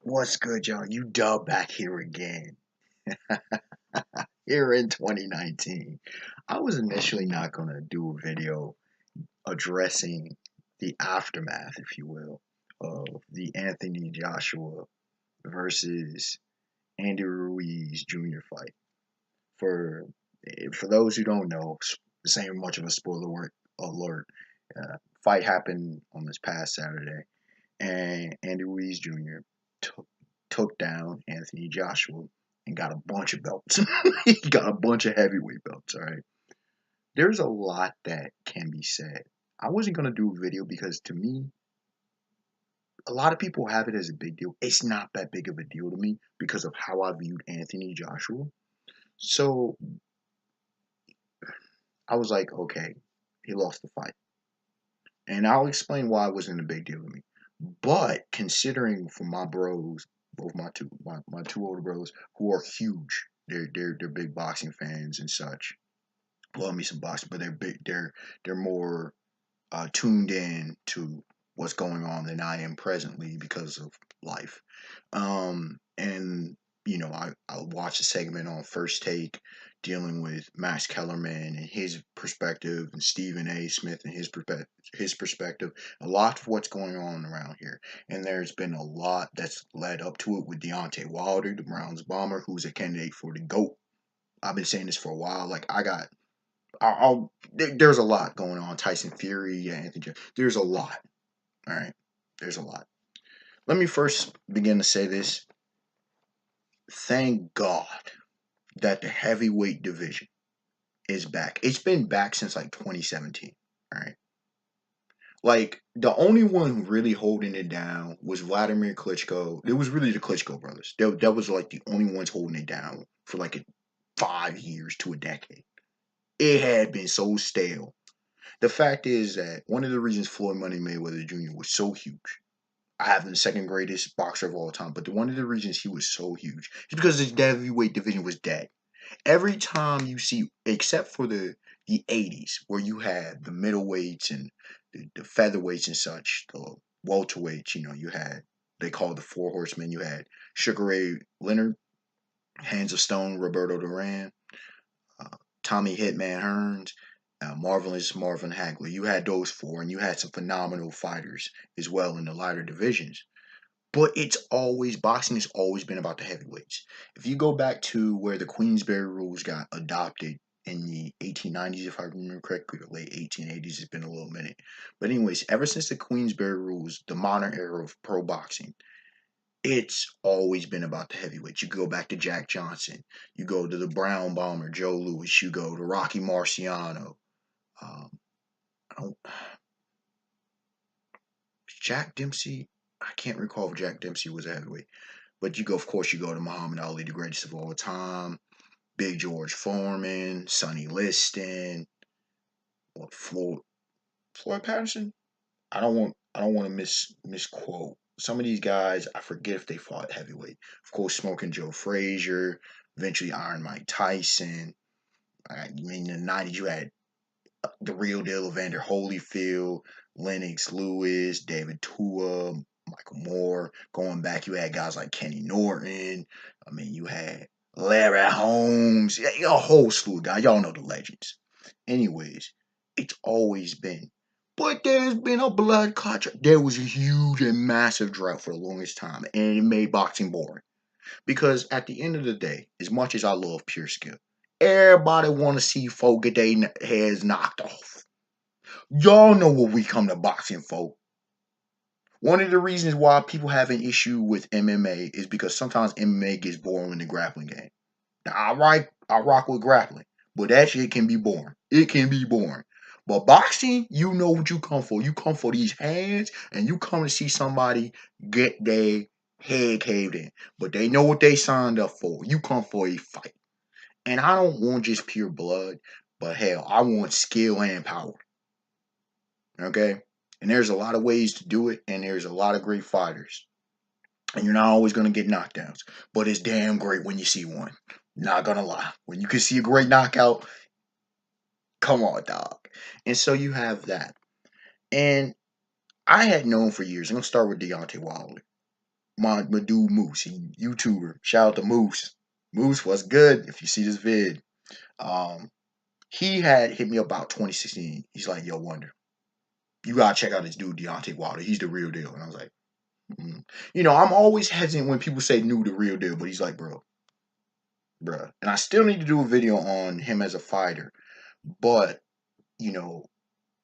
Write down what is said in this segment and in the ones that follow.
What's good, y'all? You dub back here again. Here in 2019. I was initially not going to do a video addressing the aftermath, if you will, of the Anthony Joshua versus Andy Ruiz Jr. fight. For for those who don't know, this ain't much of a alert. Fight happened on this past Saturday, and Andy Ruiz Jr. took took down Anthony Joshua and got a bunch of belts. He got a bunch of heavyweight belts. All right, there's a lot that can be said. I wasn't gonna do a video because to me, a lot of people have it as a big deal. It's not that big of a deal to me because of how I viewed Anthony Joshua. So I was like, okay, he lost the fight. And I'll explain why it wasn't a big deal to me. But considering for my bros, both my two older bros who are huge, they're big boxing fans and such. Love me some boxing, but they're more tuned in to what's going on than I am presently because of life. And I watched a segment on First Take dealing with Max Kellerman and his perspective, and Stephen A. Smith and his perspective. A lot of what's going on around here, and there's been a lot that's led up to it with Deontay Wilder, the Browns bomber, who's a candidate for the GOAT. I've been saying this for a while. Like there's a lot going on. Tyson Fury, yeah, Anthony. There's a lot. All right, there's a lot. Let me first begin to say this. Thank God that the heavyweight division is back. It's been back since like 2017. All right. Like the only one really holding it down was Vladimir Klitschko. It was really the Klitschko brothers. That was like the only ones holding it down for like 5 years to a decade. It had been so stale. The fact is that one of the reasons Floyd Money Mayweather Jr. was so huge, I have him the second greatest boxer of all time, but one of the reasons he was so huge is because the heavyweight division was dead. Every time you see, except for the 80s, where you had the middleweights and the featherweights and such, the welterweights, you had, they called the Four Horsemen. You had Sugar Ray Leonard, Hands of Stone, Roberto Duran, uh, Tommy Hitman Hearns, Marvelous Marvin Hagler. You had those four, and you had some phenomenal fighters as well in the lighter divisions. But boxing has always been about the heavyweights. If you go back to where the Queensberry rules got adopted in the 1890s, if I remember correctly, or late 1880s, it's been a little minute. But anyways, ever since the Queensberry rules, the modern era of pro boxing, it's always been about the heavyweights. You go back to Jack Johnson, you go to the Brown Bomber, Joe Louis, you go to Rocky Marciano. Um, I don't, Jack Dempsey, I can't recall if Jack Dempsey was a heavyweight. But of course, you go to Muhammad Ali, the greatest of all time, Big George Foreman, Sonny Liston, what Floyd Patterson. I don't want to misquote some of these guys. I forget if they fought heavyweight. Of course, Smoking Joe Frazier, eventually Iron Mike Tyson. I mean, in the '90s, you had the real deal Evander Holyfield, Lennox Lewis, David Tua, Michael Moore. Going back, you had guys like Kenny Norton. I mean, you had Larry Holmes. Yeah, a whole slew of guys. Y'all know the legends. Anyways, it's always been. But there's been a blood clot. There was a huge and massive drought for the longest time, and it made boxing boring. Because at the end of the day, as much as I love pure skill, everybody want to see folk get their heads knocked off. Y'all know what we come to boxing for. One of the reasons why people have an issue with MMA is because sometimes MMA gets boring in the grappling game. Now, I rock with grappling, but that shit can be boring. It can be boring. But boxing, you know what you come for. You come for these hands, and you come to see somebody get their head caved in. But they know what they signed up for. You come for a fight. And I don't want just pure blood, but hell, I want skill and power. Okay? And there's a lot of ways to do it, and there's a lot of great fighters. And you're not always going to get knockdowns, but it's damn great when you see one. Not gonna lie. When you can see a great knockout, come on, dog. And so you have that. And I had known for years, I'm going to start with Deontay Wilder. my dude Moose, he YouTuber. Shout out to Moose. Moose was good. If you see this vid, um, he had hit me up about 2016. He's like, "Yo, Wonder, you gotta check out this dude Deontay Wilder. He's the real deal." And I was like, mm. I'm always hesitant when people say new the real deal, but he's like, bro. And I still need to do a video on him as a fighter, but you know,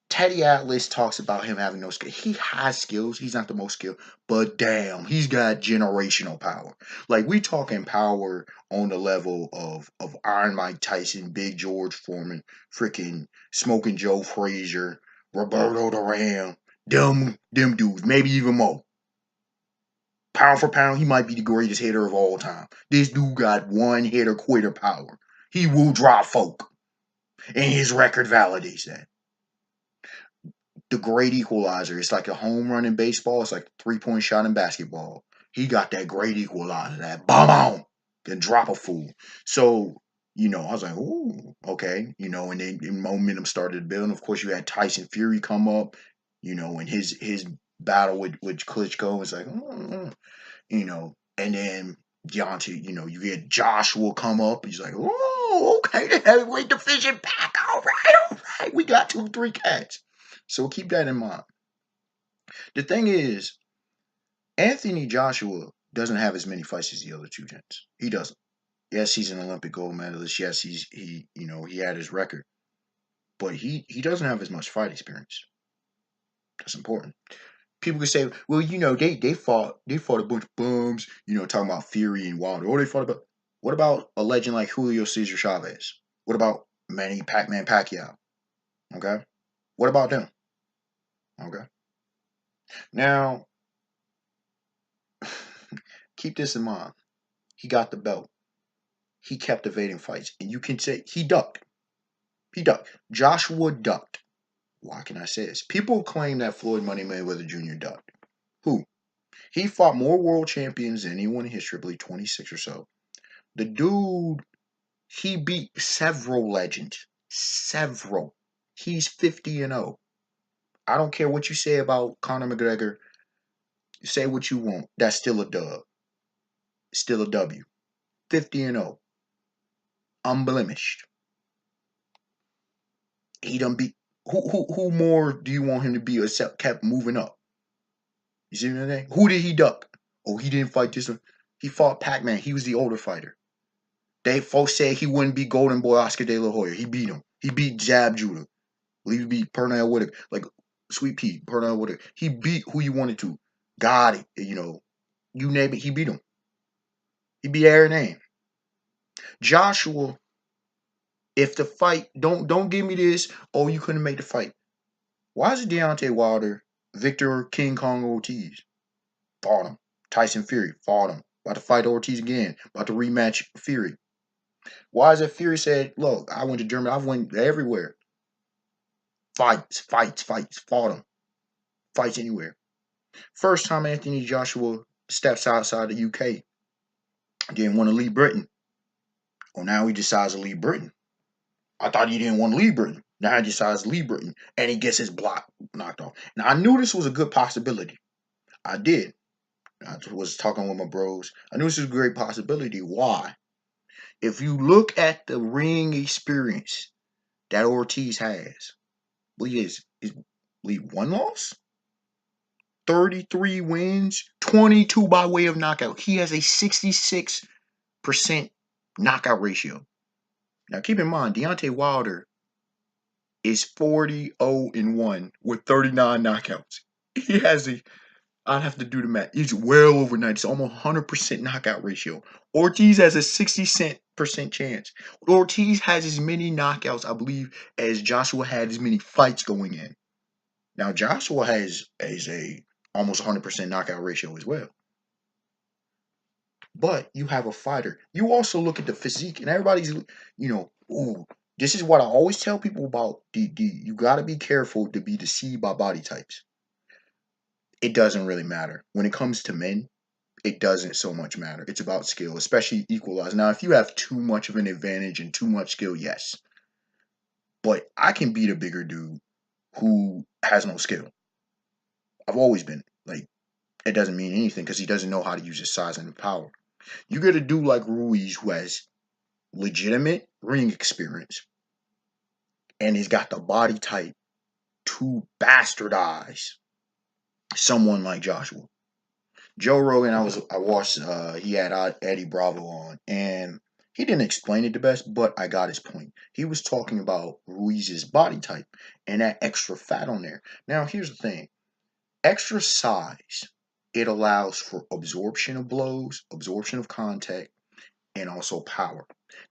Teddy Atlas talks about him having no skill. He has skills. He's not the most skilled, but damn, he's got generational power. Like we talking power on the level of Iron Mike Tyson, Big George Foreman, freaking Smoking Joe Frazier, Roberto Duran, them dudes, maybe even more. Pound for pound, he might be the greatest hitter of all time. This dude got one hitter quitter power. He will drop folk, and his record validates that. The great equalizer. It's like a home run in baseball. It's like a 3-point shot in basketball. He got that great equalizer. That bomb can drop a fool. So, I was like, ooh, okay. And then momentum started to build. And of course, you had Tyson Fury come up, and his battle with Klitschko was like, and then Deontay, you get Joshua come up. He's like, oh, okay, the heavyweight division back. All right. We got 2, 3 cats. So keep that in mind. The thing is, Anthony Joshua doesn't have as many fights as the other two gents. He doesn't. Yes, he's an Olympic gold medalist. Yes, he had his record, but he doesn't have as much fight experience. That's important. People can say, well, they fought a bunch of bums, talking about Fury and Wilder. Oh, they fought about. What about a legend like Julio Cesar Chavez? What about Manny Pac-Man Pacquiao? Okay, what about them? Okay, now keep this in mind. He got the belt. He kept evading fights, and you can say he ducked. He ducked. Joshua ducked. Why can I say this? People claim that Floyd Money Mayweather Jr. ducked. Who? He fought more world champions than anyone in history, I believe 26 or so. The dude, he beat several legends. Several. He's 50-0. I don't care what you say about Conor McGregor. Say what you want. That's still a dub. Still a W. 50-0. Unblemished. He done beat. Who more do you want him to be except kept moving up? You see what I'm saying? Who did he duck? Oh, he didn't fight this one. He fought Pac-Man. He was the older fighter. They folks said he wouldn't be Golden Boy Oscar De La Hoya. He beat him. He beat Jab Judah. He beat Pernell Whitaker. Like Sweet Pea, Pernell Whitaker. He beat who you wanted to. God, you name it, he beat him. He beat Aaron Name. Joshua, if the fight, don't give me this, oh, you couldn't make the fight. Why is it Deontay Wilder, Victor King Kong Ortiz? Fought him. Tyson Fury, fought him. About to fight Ortiz again. About to rematch Fury. Why is it Fury said, look, I went to Germany, I went everywhere. Fights, fought him. Fights anywhere. First time Anthony Joshua steps outside the UK. Didn't want to leave Britain. Well, now he decides to leave Britain. I thought he didn't want to leave Britain. Now he decides to leave Britain. And he gets his block knocked off. Now, I knew this was a good possibility. I did. I was talking with my bros. I knew this was a great possibility. Why? If you look at the ring experience that Ortiz has, is believe 1 loss, 33 wins, 22 by way of knockout. He has a 66% knockout ratio. Now keep in mind, Deontay Wilder is 40-0-1 with 39 knockouts. He has I'd have to do the math. He's well over 90. It's almost 100% knockout ratio. Ortiz has a 60% chance. Ortiz has as many knockouts, I believe, as Joshua had as many fights going in. Now, Joshua has a almost 100% knockout ratio as well. But you have a fighter. You also look at the physique, and everybody's, ooh, this is what I always tell people about. You got to be careful to be deceived by body types. It doesn't really matter. When it comes to men, it doesn't so much matter. It's about skill, especially equalize. Now, if you have too much of an advantage and too much skill, yes. But I can beat a bigger dude who has no skill. I've always been like, it doesn't mean anything because he doesn't know how to use his size and power. You get a dude like Ruiz who has legitimate ring experience and he's got the body type to bastardize someone like Joshua. Joe Rogan, I watched he had Eddie Bravo on and he didn't explain it the best, but I got his point. He was talking about Ruiz's body type and that extra fat on there. Now here's the thing. Extra size, it allows for absorption of blows, absorption of contact, and also power.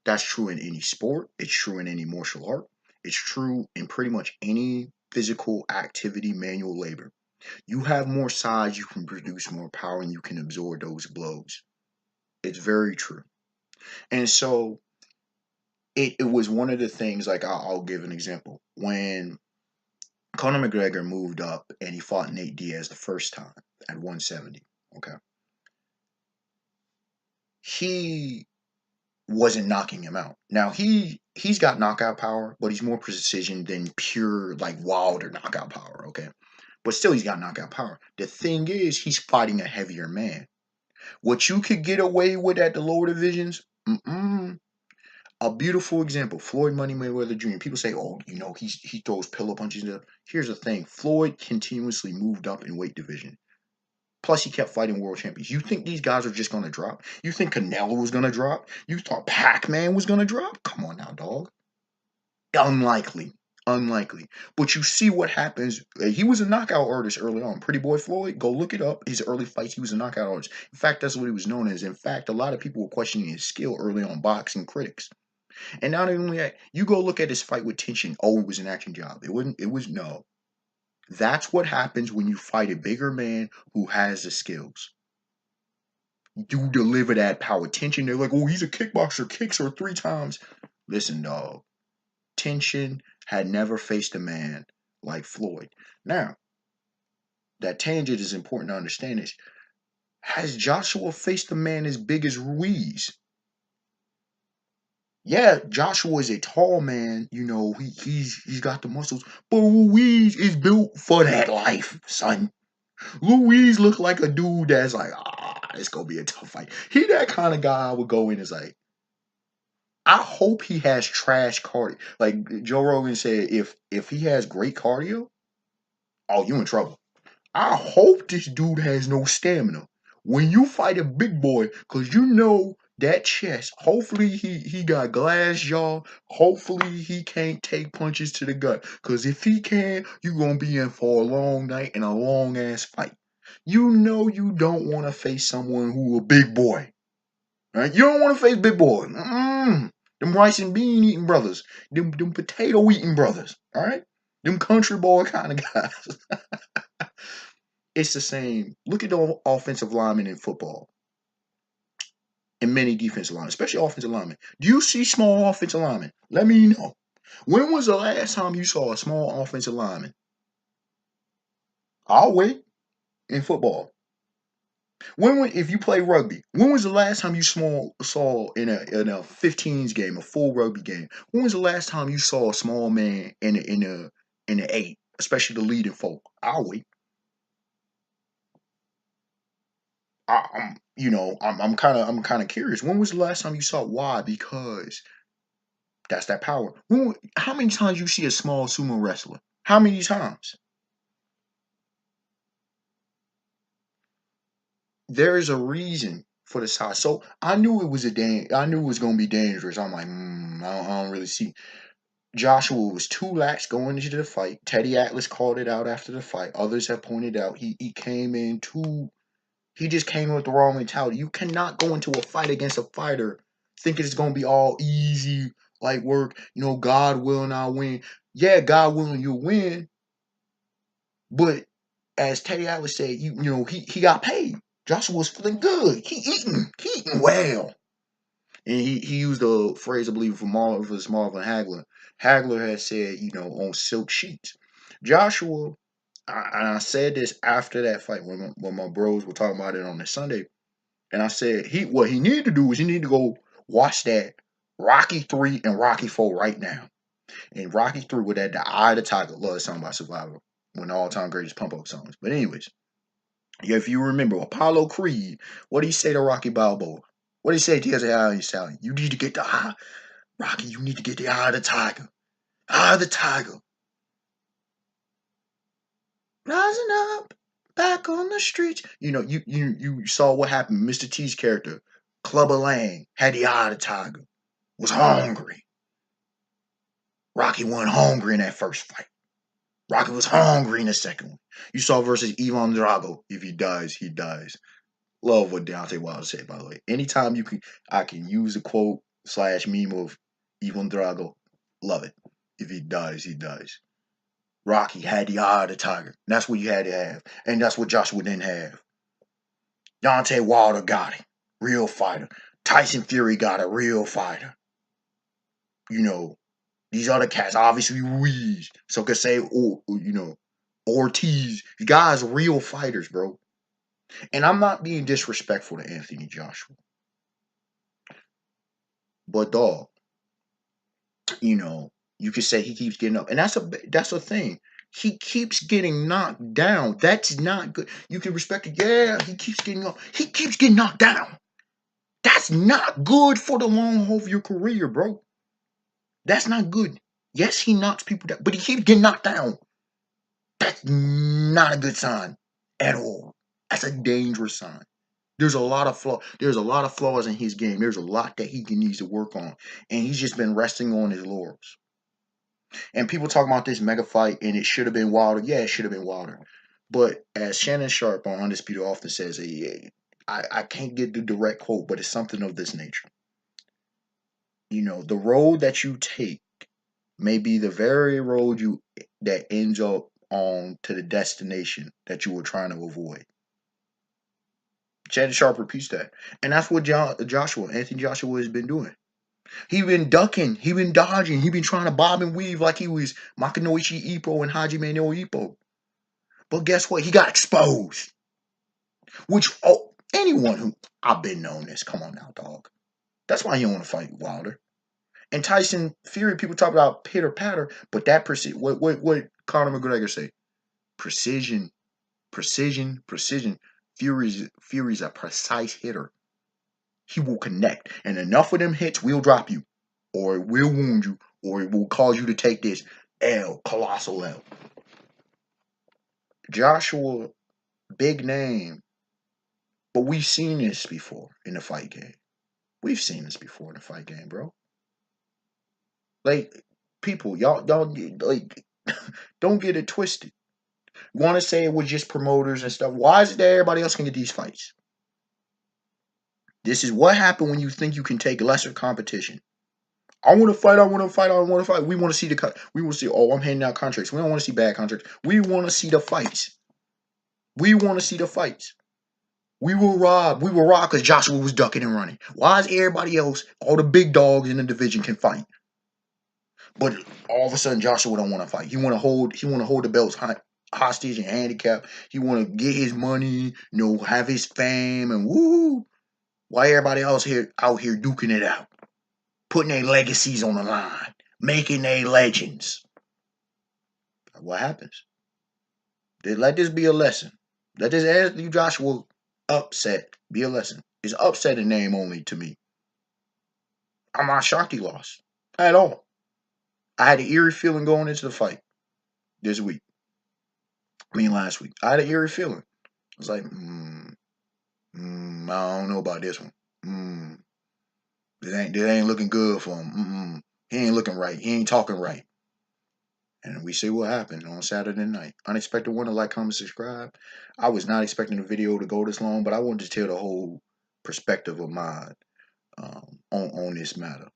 That's true in any sport. It's true in any martial art. It's true in pretty much any physical activity, manual labor. You have more size, you can produce more power, and you can absorb those blows. It's very true. And so it was one of the things, like I'll give an example. When Conor McGregor moved up and he fought Nate Diaz the first time at 170, okay, he wasn't knocking him out. Now he's got knockout power, but he's more precision than pure like Wilder knockout power, okay? But still he's got knockout power. The thing is he's fighting a heavier man. What you could get away with at the lower divisions, a beautiful example, Floyd Money Mayweather Jr. People say, oh, he throws pillow punches. Here's the thing, Floyd continuously moved up in weight division. Plus, he kept fighting world champions. You think these guys are just going to drop? You think Canelo was going to drop? You thought Pac-Man was going to drop? Come on now, dog. Unlikely. Unlikely. But you see what happens. He was a knockout artist early on. Pretty Boy Floyd, go look it up. His early fights, he was a knockout artist. In fact, that's what he was known as. In fact, a lot of people were questioning his skill early on, boxing critics. And not only that, you go look at his fight with Tension. Oh, it was an acting job. It was no. That's what happens when you fight a bigger man who has the skills. You deliver that power. Tension, they're like, oh, he's a kickboxer, kicks her 3 times. Listen, dog. Tension had never faced a man like Floyd. Now, that tangent is important to understand is, has Joshua faced a man as big as Ruiz? Yeah, Joshua is a tall man, he's got the muscles, but Ruiz is built for that life, son. Ruiz looked like a dude that's like, it's gonna be a tough fight. He that kind of guy I would go in as like, I hope he has trash cardio. Like Joe Rogan said, if he has great cardio, oh, you in trouble. I hope this dude has no stamina. When you fight a big boy, cause you know that chest, hopefully he got glass jaw. Hopefully he can't take punches to the gut. Cause if he can, you gonna be in for a long night and a long ass fight. You know you don't want to face someone who a big boy. Right? You don't want to face big boy. Them rice and bean eating brothers. Them potato eating brothers. All right? Them country boy kind of guys. It's the same. Look at the offensive linemen in football and many defensive linemen, especially offensive linemen. Do you see small offensive linemen? Let me know. When was the last time you saw a small offensive lineman? I'll wait in football. If you play rugby, when was the last time you saw in a 15s game, a full rugby game? When was the last time you saw a small man in a 8, especially the leading folk? I'll wait. I'm kind of curious. When was the last time you saw? Why? Because that's that power. How many times you see a small sumo wrestler? How many times? There is a reason for the size. So I knew it was I knew it was gonna be dangerous. I'm like, I don't really see. Joshua was too lax going into the fight. Teddy Atlas called it out after the fight. Others have pointed out he came in too. He just came in with the wrong mentality. You cannot go into a fight against a fighter thinking it's gonna be all easy, like work. God willing, I'll win. Yeah, God willing, you'll win. But as Teddy Atlas said, he got paid. Joshua was feeling good. He eating well. And he used a phrase, I believe, from Marvin Hagler. Hagler has said, on silk sheets. Joshua, I said this after that fight when my bros were talking about it on the Sunday, and I said what he needed to do is he needed to go watch that Rocky 3 and Rocky 4 right now. And Rocky 3 with that the Eye of the Tiger, love the song by Survivor, one of the all-time greatest pump-up songs. But anyways, Yeah, if you remember, Apollo Creed, what did he say to Rocky Balboa? What did he say to his eye Stallion? You need to get the eye. Rocky, you need to get the eye of the tiger. Eye of the tiger. Rising up, back on the streets. You know, you saw what happened. Mr. T's character, Clubber Lang, had the eye of the tiger. Was hungry. Rocky wasn't hungry in that first fight. Rocky was hungry in the second one. You saw versus Ivan Drago. If he dies, he dies. Love what Deontay Wilder said, by the way. Anytime I can use a quote slash meme of Ivan Drago. Love it. If he dies, he dies. Rocky had the eye of the tiger. That's what you had to have. And that's what Joshua didn't have. Deontay Wilder got it. Real fighter. Tyson Fury got a real fighter. You know, these other cats, obviously Ruiz. So could say, Ortiz. You guys real fighters, bro. And I'm not being disrespectful to Anthony Joshua. But dog, you could say he keeps getting up. And that's a thing. He keeps getting knocked down. That's not good. You can respect it. Yeah, he keeps getting up. He keeps getting knocked down. That's not good for the long haul of your career, bro. That's not good. Yes, he knocks people down, but he keeps getting knocked down. That's not a good sign at all. That's a dangerous sign. There's a lot of flaws in his game. There's a lot that he needs to work on, and he's just been resting on his laurels. And people talk about this mega fight, and it should have been Wilder. Yeah, it should have been Wilder. But as Shannon Sharp on Undisputed often says, I can't get the direct quote, but it's something of this nature. The road that you take may be the very road that ends up on to the destination that you were trying to avoid. Shannon Sharp repeats that. And that's what Anthony Joshua has been doing. He been ducking, he been dodging, he been trying to bob and weave like he was Makanoichi Ippo and Hajime no Ippo. But guess what? He got exposed. Which, anyone who, I've been known this, come on now, dog. That's why you don't want to fight Wilder. And Tyson Fury, people talk about pitter patter, but that what Conor McGregor say? Precision. Fury's a precise hitter. He will connect, and enough of them hits will drop you, or it will wound you, or it will cause you to take this colossal L. Joshua, big name, but we've seen this before in the fight game. We've seen this before in the fight game, bro. Like, people, y'all like don't get it twisted. Want to say it was just promoters and stuff. Why is it that everybody else can get these fights? This is what happened when you think you can take lesser competition. I want to fight. We want to see we want to see, oh, I'm handing out contracts. We don't want to see bad contracts. We want to see the fights. We will rob because Joshua was ducking and running. Why is everybody else, all the big dogs in the division can fight? But all of a sudden Joshua don't want to fight. He want to hold the belts hostage and handicap. He want to get his money, have his fame and woo. Why everybody else out here duking it out? Putting their legacies on the line, making their legends. What happens? Let this be a lesson. Let this Anthony Joshua upset be a lesson. It's upset in name only to me. I'm not shocked he lost at all. I had an eerie feeling going into the fight this week. Last week. I had an eerie feeling. I was like, I don't know about this one. It ain't looking good for him. He ain't looking right. He ain't talking right. And we see what happened on Saturday night. Unexpected winner, like, comment, subscribe. I was not expecting the video to go this long, but I wanted to tell the whole perspective of mine on this matter.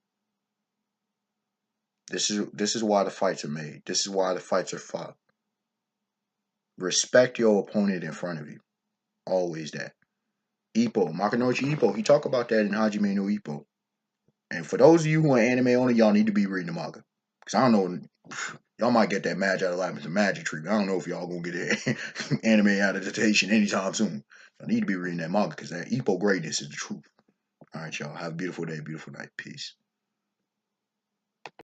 This is why the fights are made. This is why the fights are fought. Respect your opponent in front of you. Always that. Ippo, Makanoichi Ippo, he talk about that in Hajime no Ippo. And for those of you who are anime only, y'all need to be reading the manga. Because I don't know, y'all might get that Magi out of Life as a magic treatment. I don't know if y'all gonna get that anime adaptation anytime soon. I need to be reading that manga because that Ippo greatness is the truth. All right, y'all. Have a beautiful day, beautiful night. Peace.